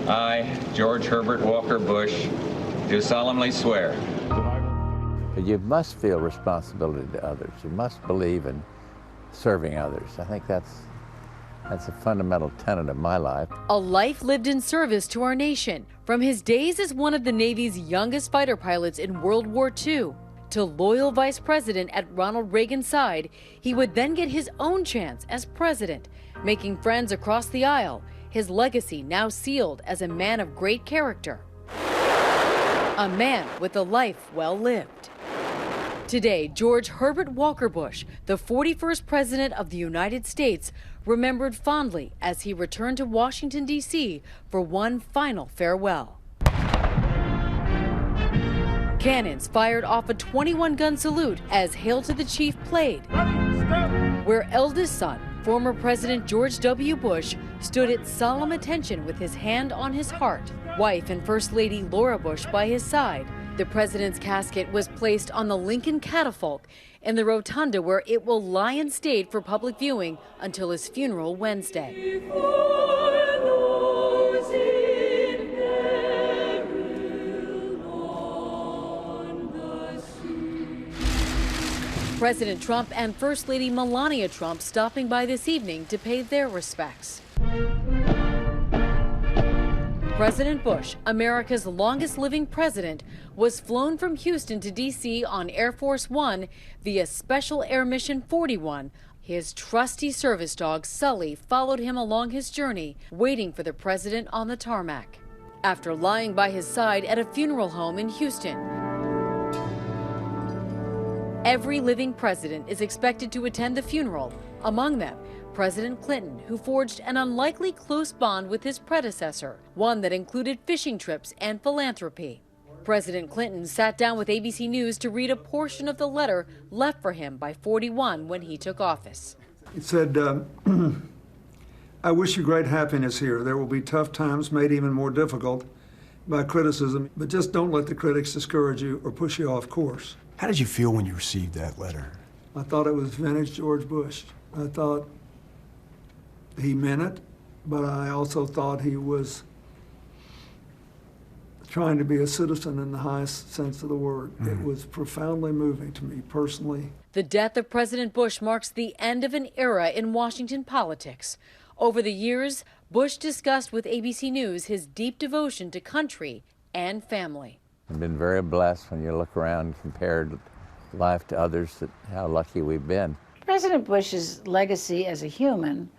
I, George Herbert Walker Bush, do solemnly swear. But you must feel responsibility to others. You must believe in serving others. I think that's a fundamental tenet of my life. A life lived in service to our nation, from his days as one of the Navy's youngest fighter pilots in World War II to loyal vice president at Ronald Reagan's side. He would then get his own chance as president, making friends across the aisle, his legacy now sealed as a man of great character. A man with a life well lived. Today, George Herbert Walker Bush, the 41st President of the United States, remembered fondly as he returned to Washington, D.C. for one final farewell. Cannons fired off a 21-gun salute as Hail to the Chief played, where eldest son, former President George W. Bush, stood at solemn attention with his hand on his heart, wife and First Lady Laura Bush by his side. The president's casket was placed on the Lincoln catafalque in the rotunda, where it will lie in state for public viewing until his funeral Wednesday. President Trump and First Lady Melania Trump stopping by this evening to pay their respects. President Bush, America's longest-living president, was flown from Houston to D.C. on Air Force One via Special Air Mission 41. His trusty service dog, Sully, followed him along his journey, waiting for the president on the tarmac. After lying by his side at a funeral home in Houston, every living president is expected to attend the funeral, among them President Clinton, who forged an unlikely close bond with his predecessor, one that included fishing trips and philanthropy. President Clinton sat down with ABC News to read a portion of the letter left for him by 41 when he took office. It said, I wish you great happiness here. There will be tough times made even more difficult by criticism, but just don't let the critics discourage you or push you off course. How did you feel when you received that letter? I thought it was vintage George Bush. I thought he meant it, but I also thought he was trying to be a citizen in the highest sense of the word. It was profoundly moving to me personally. The death of President Bush marks the end of an era in Washington politics. Over the years, Bush discussed with ABC News his deep devotion to country and family. I've been very blessed when you look around and compare life to others, how lucky we've been. President Bush's legacy as a human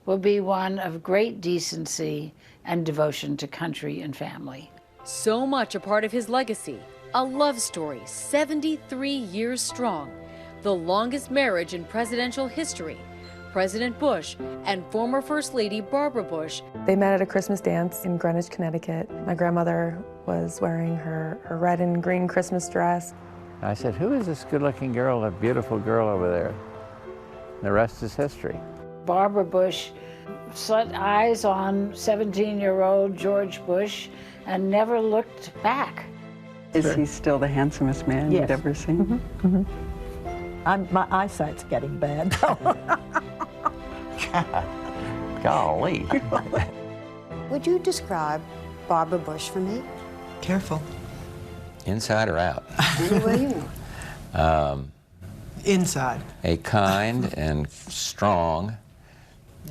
will be one of great decency and devotion to country and family. So much a part of his legacy, a love story 73 years strong, the longest marriage in presidential history. President Bush and former First Lady Barbara Bush. They met at a Christmas dance in Greenwich, Connecticut. My grandmother was wearing her red and green Christmas dress. I said, who is this good-looking girl, that beautiful girl over there? And the rest is history. Barbara Bush set eyes on 17-year-old George Bush and never looked back. Is he still the handsomest man you'd ever seen? My eyesight's getting bad. Golly. Would you describe Barbara Bush for me? Careful. Inside or out? Any way you know. Inside. A kind and strong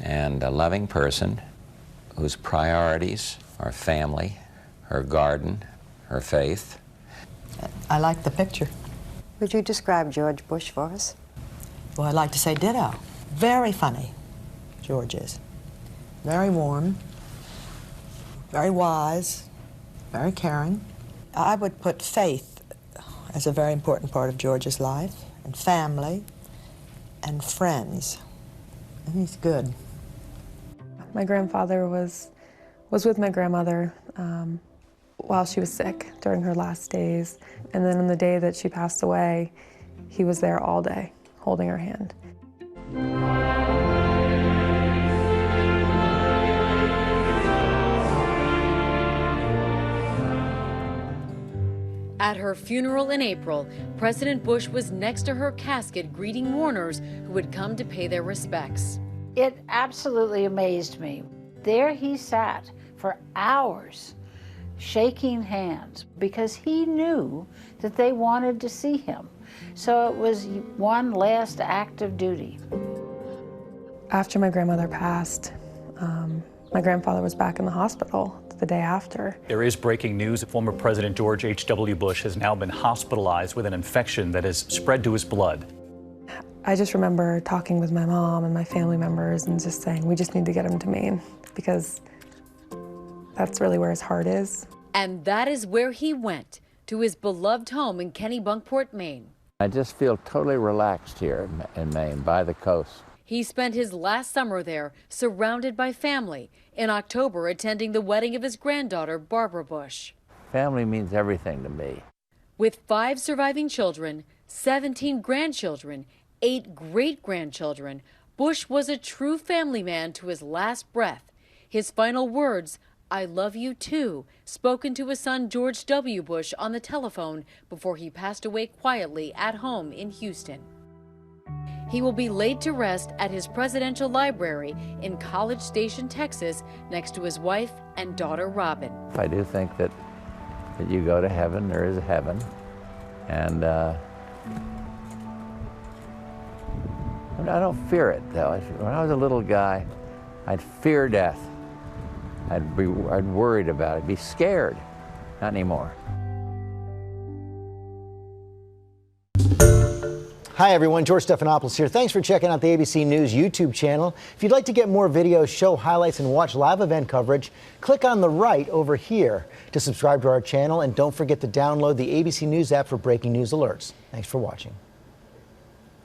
and a loving person whose priorities are family, her garden, her faith. I like the picture. Would you describe George Bush for us? Well, I'd like to say ditto. Very funny, George is. Very warm, very wise, very caring. I would put faith as a very important part of George's life, and family, and friends. And he's good. My grandfather was with my grandmother while she was sick during her last days. And then on the day that she passed away, he was there all day, holding her hand. At her funeral in April, President Bush was next to her casket greeting mourners who had come to pay their respects. It absolutely amazed me. There he sat, for hours, shaking hands, because he knew that they wanted to see him. So it was one last act of duty. After my grandmother passed, my grandfather was back in the hospital the day after. There is breaking news. Former President George H.W. Bush has now been hospitalized with an infection that has spread to his blood. I just remember talking with my mom and my family members and just saying, we just need to get him to Maine, because that's really where his heart is. And that is where he went, to his beloved home in Kennebunkport, Maine. I just feel totally relaxed here in Maine, by the coast. He spent his last summer there, surrounded by family, in October attending the wedding of his granddaughter, Barbara Bush. Family means everything to me. With 5 surviving children, 17 grandchildren, 8 great-grandchildren, Bush was a true family man to his last breath. His final words, "I love you too," spoken to his son George W. Bush on the telephone before he passed away quietly at home in Houston. He will be laid to rest at his presidential library in College Station, Texas, next to his wife and daughter Robin. I do think that you go to heaven, there is a heaven, and I don't fear it, though. When I was a little guy, I'd fear death. I'd worried about it, be scared. Not anymore. Hi everyone, George Stephanopoulos here. Thanks for checking out the ABC News YouTube channel. If you'd like to get more videos, show highlights, and watch live event coverage, click on the right over here to subscribe to our channel, and don't forget to download the ABC News app for breaking news alerts. Thanks for watching.